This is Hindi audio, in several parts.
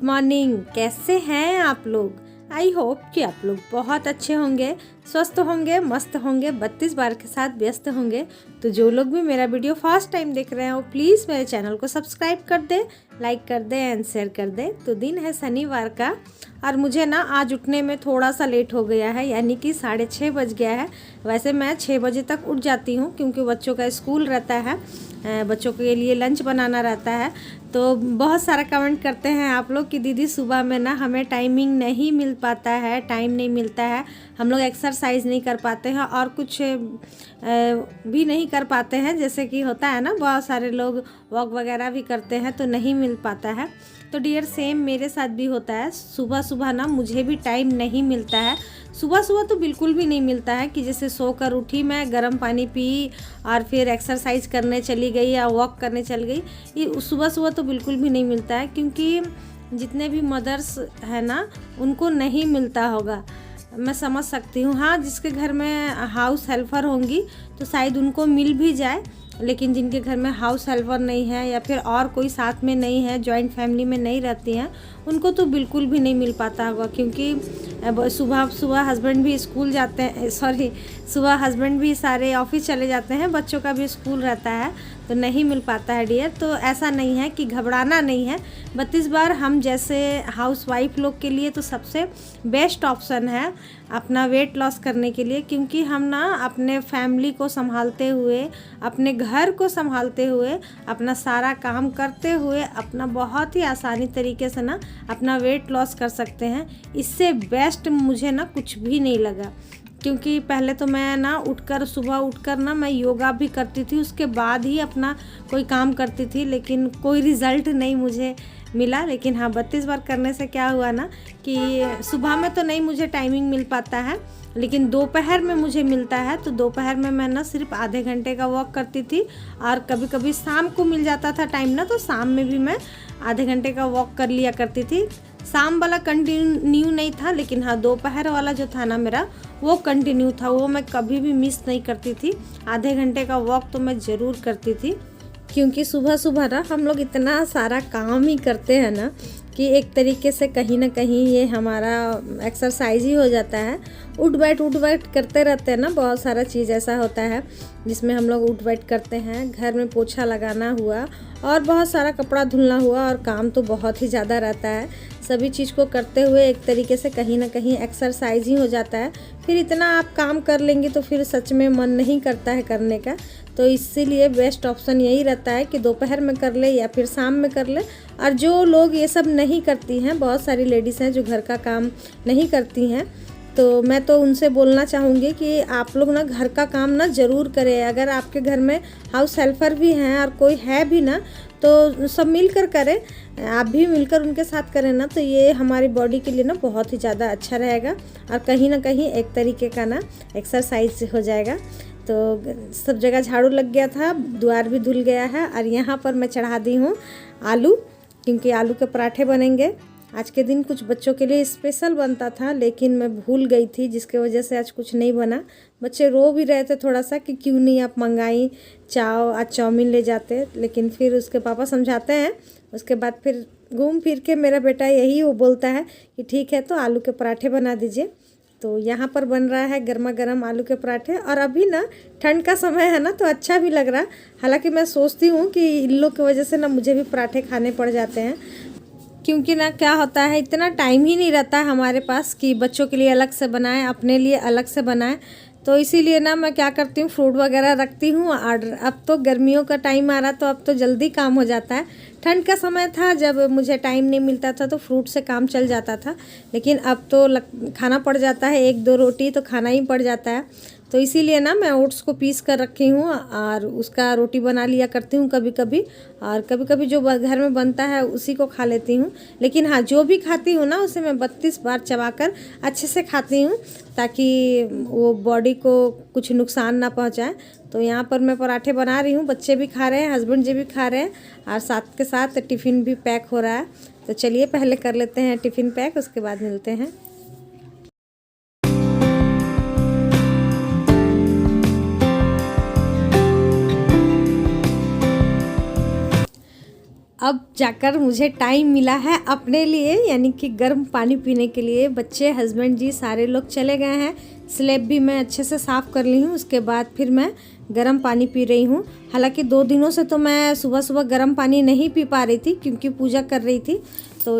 मॉर्निंग। कैसे हैं आप लोग? आई होप कि आप लोग बहुत अच्छे होंगे, स्वस्थ होंगे, मस्त होंगे, 32 बार के साथ व्यस्त होंगे। तो जो लोग भी मेरा वीडियो फर्स्ट टाइम देख रहे हैं वो प्लीज़ मेरे चैनल को सब्सक्राइब कर दें, लाइक कर दें एंड शेयर कर दें। तो दिन है शनिवार का और मुझे ना आज उठने में थोड़ा सा लेट हो गया है, यानी कि 6:30 बज गया है। वैसे मैं 6 बजे तक उठ जाती हूँ क्योंकि बच्चों का स्कूल रहता है, बच्चों के लिए लंच बनाना रहता है। तो बहुत सारा कमेंट करते हैं आप लोग कि दीदी सुबह में ना हमें टाइमिंग नहीं मिल पाता है, टाइम नहीं मिलता है, हम लोग एक्सरसाइज नहीं कर पाते हैं और कुछ भी नहीं कर पाते हैं। जैसे कि होता है ना, बहुत सारे लोग वॉक वगैरह भी करते हैं तो नहीं मिल पाता है। तो डियर सेम मेरे साथ भी होता है। सुबह सुबह ना मुझे भी टाइम नहीं मिलता है। सुबह सुबह तो बिल्कुल भी नहीं मिलता है कि जैसे सोकर उठी मैं, गर्म पानी पी और फिर एक्सरसाइज करने चली गई या वॉक करने चल गई। ये सुबह सुबह तो बिल्कुल भी नहीं मिलता है, क्योंकि जितने भी मदर्स है ना उनको नहीं मिलता होगा, मैं समझ सकती हूँ। हाँ, जिसके घर में हाउस हेल्पर होंगी तो शायद उनको मिल भी जाए, लेकिन जिनके घर में हाउस हेल्पर नहीं है या फिर और कोई साथ में नहीं है, जॉइंट फैमिली में नहीं रहती हैं, उनको तो बिल्कुल भी नहीं मिल पाता होगा। क्योंकि सुबह सुबह हस्बैंड भी स्कूल जाते हैं, सुबह हस्बैंड भी सारे ऑफिस चले जाते हैं, बच्चों का भी स्कूल रहता है तो नहीं मिल पाता है डियर। तो ऐसा नहीं है कि घबराना नहीं है। 32 बार हम जैसे हाउस वाइफ लोग के लिए तो सबसे बेस्ट ऑप्शन है अपना वेट लॉस करने के लिए, क्योंकि हम ना अपने फैमिली को संभालते हुए, अपने घर को संभालते हुए, अपना सारा काम करते हुए अपना बहुत ही आसानी तरीके से ना अपना वेट लॉस कर सकते हैं। इससे बेस्ट मुझे ना कुछ भी नहीं लगा। क्योंकि पहले तो मैं ना सुबह उठकर ना मैं योगा भी करती थी, उसके बाद ही अपना कोई काम करती थी, लेकिन कोई रिज़ल्ट नहीं मुझे मिला। लेकिन हाँ, 32 बार करने से क्या हुआ ना कि सुबह में तो नहीं मुझे टाइमिंग मिल पाता है, लेकिन दोपहर में मुझे मिलता है। तो दोपहर में मैं ना सिर्फ आधे घंटे का वॉक करती थी और कभी कभी शाम को मिल जाता था टाइम ना, तो शाम में भी मैं आधे घंटे का वॉक कर लिया करती थी। शाम वाला कंटिन्यू नहीं था, लेकिन हाँ दोपहर वाला जो था ना मेरा वो कंटिन्यू था, वो मैं कभी भी मिस नहीं करती थी। आधे घंटे का वॉक तो मैं ज़रूर करती थी, क्योंकि सुबह सुबह ना हम लोग इतना सारा काम ही करते हैं ना कि एक तरीके से कहीं ना कहीं ये हमारा एक्सरसाइज ही हो जाता है। उठ बैठ करते रहते हैं ना, बहुत सारा चीज़ ऐसा होता है जिसमें हम लोग उठ बैठ करते हैं। घर में पोछा लगाना हुआ और बहुत सारा कपड़ा धुलना हुआ और काम तो बहुत ही ज़्यादा रहता है। सभी चीज़ को करते हुए एक तरीके से कहीं ना कहीं एक्सरसाइज ही हो जाता है। फिर इतना आप काम कर लेंगे तो फिर सच में मन नहीं करता है करने का। तो इसीलिए बेस्ट ऑप्शन यही रहता है कि दोपहर में कर ले या फिर शाम में कर ले। और जो लोग ये सब नहीं करती हैं, बहुत सारी लेडीज़ हैं जो घर का काम नहीं करती हैं, तो मैं तो उनसे बोलना चाहूँगी कि आप लोग ना घर का काम ना ज़रूर करें। अगर आपके घर में हाउस हेल्पर भी हैं और कोई है भी ना, तो सब मिलकर करें, आप भी मिलकर उनके साथ करें ना, तो ये हमारी बॉडी के लिए ना बहुत ही ज़्यादा अच्छा रहेगा और कहीं ना कहीं एक तरीके का ना एक्सरसाइज हो जाएगा। तो सब जगह झाड़ू लग गया था, द्वार भी धुल गया है और यहाँ पर मैं चढ़ा दी हूँ आलू, क्योंकि आलू के पराठे बनेंगे। आज के दिन कुछ बच्चों के लिए स्पेशल बनता था, लेकिन मैं भूल गई थी, जिसके वजह से आज कुछ नहीं बना। बच्चे रो भी रहे थे थोड़ा सा कि क्यों नहीं आप मंगाई आज चाउमीन ले जाते, लेकिन फिर उसके पापा समझाते हैं। उसके बाद फिर घूम फिर के मेरा बेटा यही वो बोलता है कि ठीक है तो आलू के पराठे बना दीजिए। तो यहाँ पर बन रहा है गर्मा गर्म आलू के पराठे, और अभी ना ठंड का समय है ना तो अच्छा भी लग रहा। हालांकि मैं सोचती हूँ कि इन लोग की वजह से ना मुझे भी पराठे खाने पड़ जाते हैं, क्योंकि ना क्या होता है इतना टाइम ही नहीं रहता है हमारे पास कि बच्चों के लिए अलग से बनाएं, अपने लिए अलग से बनाएं। तो इसीलिए ना मैं क्या करती हूँ, फ्रूट वगैरह रखती हूँ। और अब तो गर्मियों का टाइम आ रहा तो अब तो जल्दी काम हो जाता है। ठंड का समय था जब मुझे टाइम नहीं मिलता था तो फ्रूट से काम चल जाता था, लेकिन अब तो खाना पड़ जाता है, 1-2 रोटी तो खाना ही पड़ जाता है। तो इसीलिए ना मैं ओट्स को पीस कर रखी हूँ और उसका रोटी बना लिया करती हूँ कभी कभी, और कभी कभी जो घर में बनता है उसी को खा लेती हूँ। लेकिन हाँ, जो भी खाती हूँ ना उसे मैं 32 बार चबाकर अच्छे से खाती हूँ, ताकि वो बॉडी को कुछ नुकसान ना पहुँचाए। तो यहाँ पर मैं पराठे बना रही हूँ, बच्चे भी खा रहे हैं, हस्बैंड जी भी खा रहे हैं, और साथ के साथ टिफ़िन भी पैक हो रहा है। तो चलिए पहले कर लेते हैं टिफ़िन पैक, उसके बाद मिलते हैं। अब जाकर मुझे टाइम मिला है अपने लिए, यानी कि गर्म पानी पीने के लिए। बच्चे, हस्बैंड जी सारे लोग चले गए हैं। स्लैब भी मैं अच्छे से साफ़ कर ली हूँ। उसके बाद फिर मैं गर्म पानी पी रही हूँ। हालांकि 2 दिनों से तो मैं सुबह सुबह गर्म पानी नहीं पी पा रही थी क्योंकि पूजा कर रही थी, तो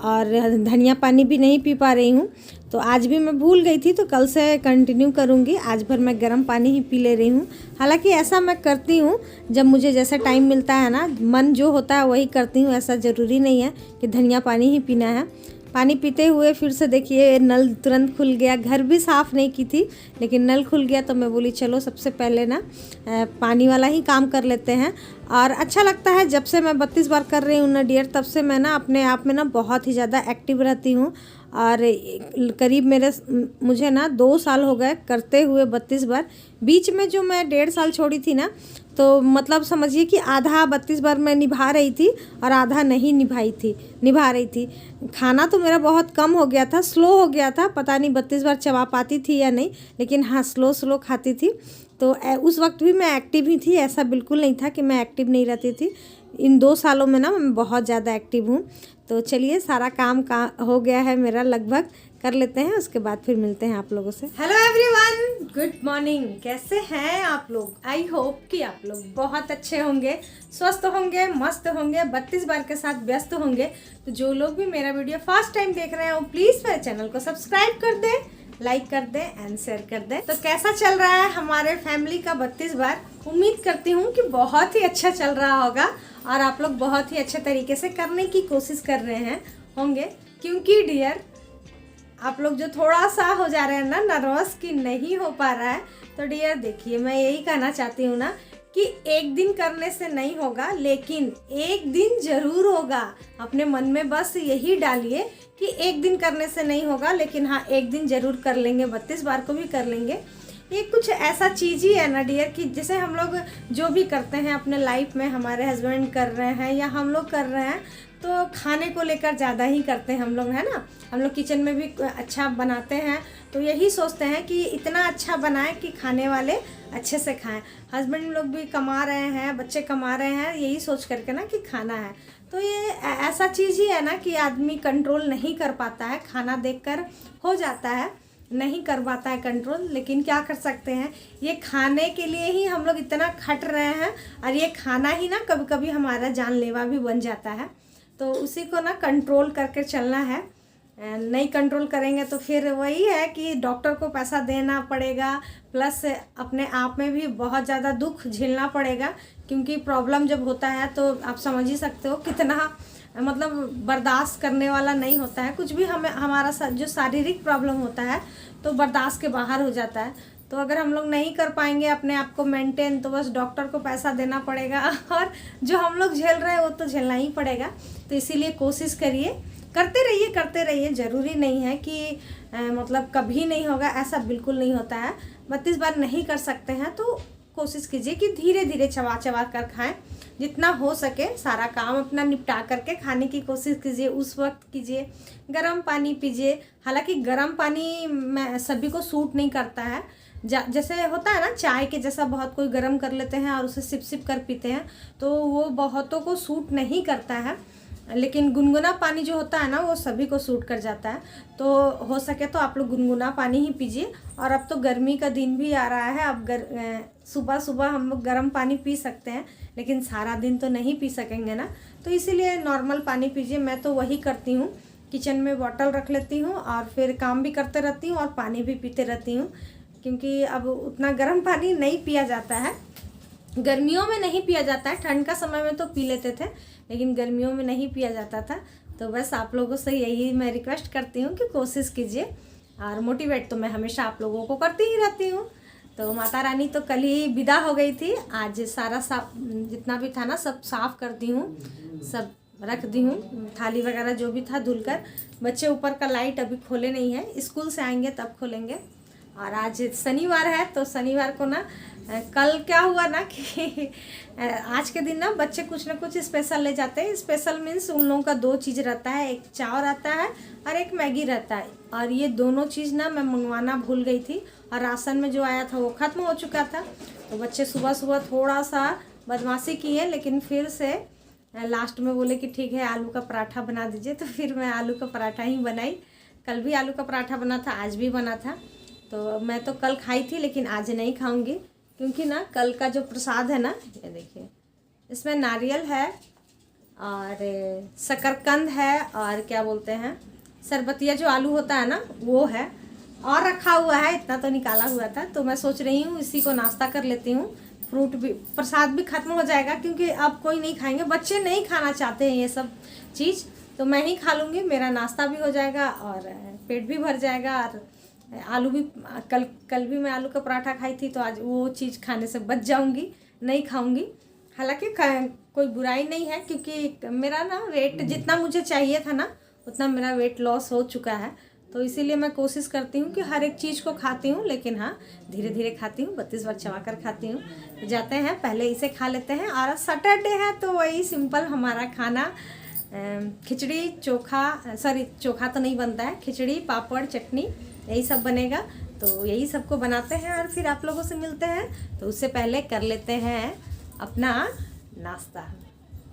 और धनिया पानी भी नहीं पी पा रही हूँ। तो आज भी मैं भूल गई थी, तो कल से कंटिन्यू करूँगी। आज भर मैं गर्म पानी ही पी ले रही हूँ। हालांकि ऐसा मैं करती हूँ जब मुझे जैसा टाइम मिलता है ना, मन जो होता है वही करती हूँ। ऐसा ज़रूरी नहीं है कि धनिया पानी ही पीना है। पानी पीते हुए फिर से देखिए नल तुरंत खुल गया। घर भी साफ़ नहीं की थी लेकिन नल खुल गया, तो मैं बोली चलो सबसे पहले ना पानी वाला ही काम कर लेते हैं। और अच्छा लगता है। जब से मैं 32 बार कर रही हूँ ना डियर, तब से मैं ना अपने आप में ना बहुत ही ज़्यादा एक्टिव रहती हूँ। और करीब मुझे ना 2 साल हो गए करते हुए 32 बार। बीच में जो मैं 1.5 साल छोड़ी थी ना, तो मतलब समझिए कि आधा 32 बार मैं निभा रही थी और आधा नहीं निभा रही थी। खाना तो मेरा बहुत कम हो गया था, स्लो हो गया था। पता नहीं 32 बार चबा पाती थी या नहीं, लेकिन हाँ स्लो खाती थी। तो उस वक्त भी मैं एक्टिव ही थी। ऐसा बिल्कुल नहीं था कि मैं एक्टिव नहीं रहती थी। इन 2 सालों में ना मैं बहुत ज़्यादा एक्टिव हूँ। तो चलिए सारा काम हो गया है मेरा, लगभग कर लेते हैं, उसके बाद फिर मिलते हैं आप लोगों से। Hello everyone, good morning. कैसे हैं आप लोग? आई होप कि आप लोग बहुत अच्छे होंगे, स्वस्थ होंगे, मस्त होंगे, 32 बार के साथ व्यस्त होंगे। तो जो लोग भी मेरा वीडियो फर्स्ट टाइम देख रहे हैं वो प्लीज़ मेरे चैनल को सब्सक्राइब कर दें, लाइक कर दें एंड शेयर कर दें। तो कैसा चल रहा है हमारे फैमिली का 32 बार? उम्मीद करती हूँ कि बहुत ही अच्छा चल रहा होगा और आप लोग बहुत ही अच्छे तरीके से करने की कोशिश कर रहे होंगे। क्योंकि डियर, आप लोग जो थोड़ा सा हो जा रहे हैं ना नर्वस कि नहीं हो पा रहा है, तो डियर देखिए मैं यही कहना चाहती हूँ ना कि एक दिन करने से नहीं होगा, लेकिन एक दिन जरूर होगा। अपने मन में बस यही डालिए कि एक दिन करने से नहीं होगा, लेकिन हाँ एक दिन जरूर कर लेंगे। 32 बार को भी कर लेंगे। ये कुछ ऐसा चीज़ ही है ना डियर कि जैसे हम लोग जो भी करते हैं अपने लाइफ में, हमारे हस्बैंड कर रहे हैं या हम लोग कर रहे हैं, तो खाने को लेकर ज़्यादा ही करते हैं हम लोग, है ना। हम लोग किचन में भी अच्छा बनाते हैं, तो यही सोचते हैं कि इतना अच्छा बनाएं कि खाने वाले अच्छे से खाएं। हस्बैंड लोग भी कमा रहे हैं, बच्चे कमा रहे हैं, यही सोच करके ना कि खाना है। तो ये ऐसा चीज़ ही है ना कि आदमी कंट्रोल नहीं कर पाता है। खाना देखकर हो जाता है, नहीं कर पाता है कंट्रोल, लेकिन क्या कर सकते हैं। ये खाने के लिए ही हम लोग इतना खट रहे हैं, और ये खाना ही ना कभी कभी हमारा जानलेवा भी बन जाता है। तो उसी को ना कंट्रोल करके चलना है। नहीं कंट्रोल करेंगे तो फिर वही है कि डॉक्टर को पैसा देना पड़ेगा, प्लस अपने आप में भी बहुत ज़्यादा दुख झेलना पड़ेगा। क्योंकि प्रॉब्लम जब होता है तो आप समझ ही सकते हो कितना मतलब बर्दाश्त करने वाला नहीं होता है। कुछ भी हमारा जो शारीरिक प्रॉब्लम होता है तो बर्दाश्त के बाहर हो जाता है। तो अगर हम लोग नहीं कर पाएंगे अपने आप को मेंटेन, तो बस डॉक्टर को पैसा देना पड़ेगा, और जो हम लोग झेल रहे हैं वो तो झेलना ही पड़ेगा। तो इसीलिए कोशिश करिए, करते रहिए। ज़रूरी नहीं है कि मतलब कभी नहीं होगा, ऐसा बिल्कुल नहीं होता है। 32 बार नहीं कर सकते हैं तो कोशिश कीजिए कि धीरे धीरे चबा कर खाएं। जितना हो सके सारा काम अपना निपटा करके खाने की कोशिश कीजिए। उस वक्त कीजिए, गर्म पानी पीजिए। हालांकि गर्म पानी में सभी को सूट नहीं करता है। जैसे होता है ना चाय के जैसा, बहुत कोई गर्म कर लेते हैं और उसे सिप कर पीते हैं, तो वो बहुतों को सूट नहीं करता है। लेकिन गुनगुना पानी जो होता है ना वो सभी को सूट कर जाता है। तो हो सके तो आप लोग गुनगुना पानी ही पीजिए। और अब तो गर्मी का दिन भी आ रहा है, अब सुबह सुबह हम लोग गर्म पानी पी सकते हैं, लेकिन सारा दिन तो नहीं पी सकेंगे ना। तो इसीलिए नॉर्मल पानी पीजिए। मैं तो वही करती हूँ, किचन में बॉटल रख लेती हूँ और फिर काम भी करते रहती हूँ और पानी भी पीते रहती हूँ। क्योंकि अब उतना गर्म पानी नहीं पिया जाता है, गर्मियों में नहीं पिया जाता है। ठंड का समय में तो पी लेते थे, लेकिन गर्मियों में नहीं पिया जाता था। तो बस आप लोगों से यही मैं रिक्वेस्ट करती हूँ कि कोशिश कीजिए। और मोटिवेट तो मैं हमेशा आप लोगों को करती ही रहती हूँ। तो माता रानी तो कल ही विदा हो गई थी। आज सारा साफ जितना भी था ना सब साफ़ कर दी हूँ, सब रख दी हूँ, थाली वगैरह जो भी था धुलकर। बच्चे ऊपर का लाइट अभी खोले नहीं है, स्कूल से आएंगे तब खोलेंगे। और आज शनिवार है, तो शनिवार को ना कल क्या हुआ ना कि आज के दिन ना बच्चे कुछ ना कुछ स्पेशल ले जाते हैं। स्पेशल मीन्स उन लोगों का 2 चीज़ रहता है, एक चाव रहता है और एक मैगी रहता है। और ये दोनों चीज़ ना मैं मंगवाना भूल गई थी, और राशन में जो आया था वो ख़त्म हो चुका था। तो बच्चे सुबह सुबह थोड़ा सा बदमाशी किए, लेकिन फिर से लास्ट में बोले कि ठीक है आलू का पराठा बना दीजिए, तो फिर मैं आलू का पराठा ही बनाई। कल भी आलू का पराठा बना था, आज भी बना था। तो मैं तो कल खाई थी लेकिन आज नहीं खाऊंगी, क्योंकि ना कल का जो प्रसाद है ना, ये देखिए, इसमें नारियल है और शकरकंद है और क्या बोलते हैं, शरबतिया जो आलू होता है ना वो है, और रखा हुआ है, इतना तो निकाला हुआ था। तो मैं सोच रही हूँ इसी को नाश्ता कर लेती हूँ। फ्रूट भी, प्रसाद भी खत्म हो जाएगा, क्योंकि अब कोई नहीं खाएंगे, बच्चे नहीं खाना चाहते हैं ये सब चीज़, तो मैं ही खा लूँगी। मेरा नाश्ता भी हो जाएगा और पेट भी भर जाएगा। और आलू भी, कल भी मैं आलू का पराठा खाई थी, तो आज वो चीज़ खाने से बच जाऊँगी, नहीं खाऊँगी। हालांकि कोई बुराई नहीं है, क्योंकि मेरा ना वेट जितना मुझे चाहिए था ना उतना मेरा वेट लॉस हो चुका है। तो इसीलिए मैं कोशिश करती हूँ कि हर एक चीज़ को खाती हूँ, लेकिन हाँ धीरे धीरे खाती हूँ, 32 बार चबा कर खाती हूँ। तो जाते हैं, पहले इसे खा लेते हैं। और सैटरडे है तो वही सिंपल हमारा खाना, खिचड़ी चोखा, सॉरी चोखा तो नहीं बनता है, खिचड़ी पापड़ चटनी यही सब बनेगा। तो यही सबको बनाते हैं और फिर आप लोगों से मिलते हैं। तो उससे पहले कर लेते हैं अपना नाश्ता।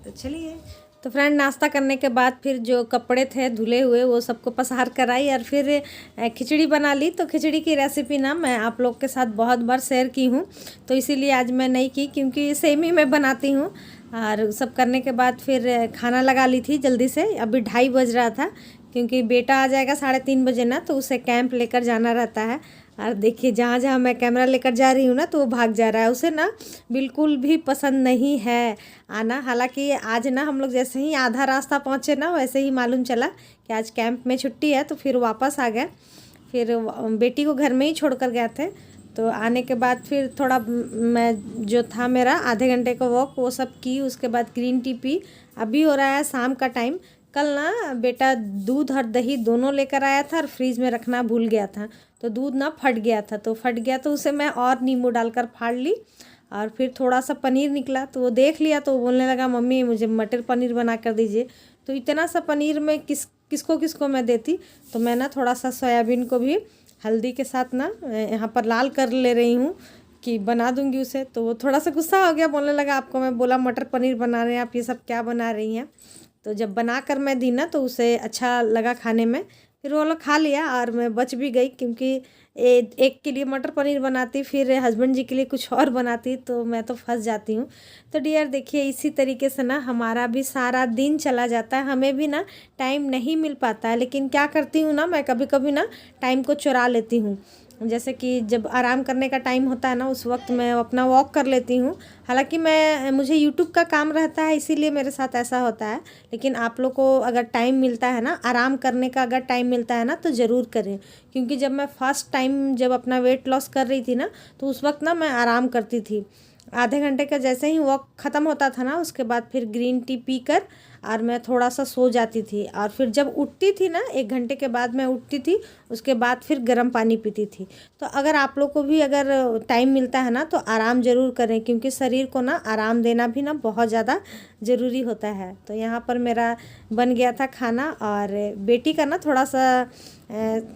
तो चलिए, तो फ्रेंड नाश्ता करने के बाद फिर जो कपड़े थे धुले हुए वो सबको पसार कर आई और फिर खिचड़ी बना ली। तो खिचड़ी की रेसिपी ना मैं आप लोग के साथ बहुत बार शेयर की हूँ, तो इसीलिए आज मैं नहीं की, क्योंकि सेम ही मैं बनाती हूँ। और सब करने के बाद फिर खाना लगा ली थी जल्दी से। अभी 2:30 बज रहा था, क्योंकि बेटा आ जाएगा 3:30 बजे ना, तो उसे कैंप लेकर जाना रहता है। और देखिए जहाँ जहाँ मैं कैमरा लेकर जा रही हूँ ना, तो वो भाग जा रहा है, उसे ना बिल्कुल भी पसंद नहीं है आना। हालांकि आज ना हम लोग जैसे ही आधा रास्ता पहुँचे ना, वैसे ही मालूम चला कि आज कैंप में छुट्टी है, तो फिर वापस आ गए। फिर बेटी को घर में ही छोड़ कर गए थे। तो आने के बाद फिर थोड़ा मैं जो था मेरा आधे घंटे का वॉक वो सब की, उसके बाद ग्रीन टी पी। अभी हो रहा है शाम का टाइम। कल ना बेटा दूध और दही दोनों लेकर आया था और फ्रीज में रखना भूल गया था, तो दूध ना फट गया था, तो फट गया तो उसे मैं और नींबू डालकर फाड़ ली। और फिर थोड़ा सा पनीर निकला, तो वो देख लिया, तो वो बोलने लगा मम्मी मुझे मटर पनीर बना कर दीजिए। तो इतना सा पनीर में किसको मैं देती, तो मैं ना थोड़ा सा सोयाबीन को भी हल्दी के साथ ना यहाँ पर लाल कर ले रही हूँ कि बना दूंगी उसे। तो वो थोड़ा सा गुस्सा हो गया, बोलने लगा आपको मैं बोला मटर पनीर बना रहे हैं आप, ये सब क्या बना रही हैं। तो जब बना कर मैं दी ना, तो उसे अच्छा लगा खाने में, फिर वो लोग खा लिया और मैं बच भी गई, क्योंकि एक के लिए मटर पनीर बनाती, फिर हस्बैंड जी के लिए कुछ और बनाती, तो मैं तो फंस जाती हूँ। तो डियर देखिए, इसी तरीके से ना हमारा भी सारा दिन चला जाता है, हमें भी ना टाइम नहीं मिल पाता है। लेकिन क्या करती हूँ ना, मैं कभी कभी ना टाइम को चुरा लेती हूँ। जैसे कि जब आराम करने का टाइम होता है ना, उस वक्त मैं अपना वॉक कर लेती हूँ। हालांकि मुझे यूट्यूब का काम रहता है, इसीलिए मेरे साथ ऐसा होता है। लेकिन आप लोग को अगर टाइम मिलता है ना, आराम करने का अगर टाइम मिलता है ना, तो ज़रूर करें। क्योंकि जब मैं फर्स्ट टाइम जब अपना वेट लॉस कर रही थी ना, तो उस वक्त ना मैं आराम करती थी। आधे घंटे का जैसे ही वॉक ख़त्म होता था ना, उसके बाद फिर ग्रीन टी पी कर और मैं थोड़ा सा सो जाती थी। और फिर जब उठती थी ना, 1 घंटे के बाद मैं उठती थी, उसके बाद फिर गर्म पानी पीती थी। तो अगर आप लोग को भी अगर टाइम मिलता है ना, तो आराम ज़रूर करें, क्योंकि शरीर को ना आराम देना भी ना बहुत ज़्यादा ज़रूरी होता है। तो यहाँ पर मेरा बन गया था खाना, और बेटी का ना थोड़ा सा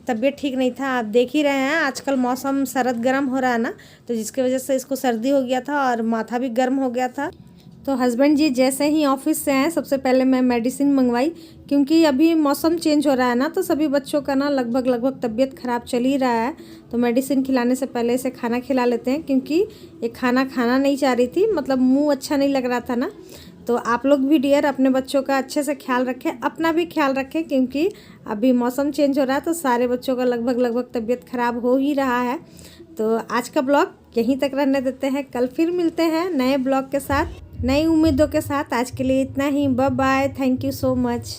तबीयत ठीक नहीं था। आप देख ही रहे हैं आजकल मौसम सर्द गर्म हो रहा है ना, तो जिसकी वजह से इसको सर्दी हो गया था और माथा भी गर्म हो गया था। तो हस्बैंड जी जैसे ही ऑफिस से आए, सबसे पहले मैं मेडिसिन मंगवाई, क्योंकि अभी मौसम चेंज हो रहा है ना, तो सभी बच्चों का ना लगभग तबीयत ख़राब चल ही रहा है। तो मेडिसिन खिलाने से पहले इसे खाना खिला लेते हैं, क्योंकि ये खाना नहीं चाह रही थी, मतलब मुँह अच्छा नहीं लग रहा था ना। तो आप लोग भी डियर अपने बच्चों का अच्छे से ख्याल रखें, अपना भी ख्याल रखें, क्योंकि अभी मौसम चेंज हो रहा है, तो सारे बच्चों का लगभग तबीयत ख़राब हो ही रहा है। तो आज का ब्लॉग यहीं तक रहने देते हैं, कल फिर मिलते हैं नए ब्लॉग के साथ, नई उम्मीदों के साथ। आज के लिए इतना ही, bye bye, thank you so much.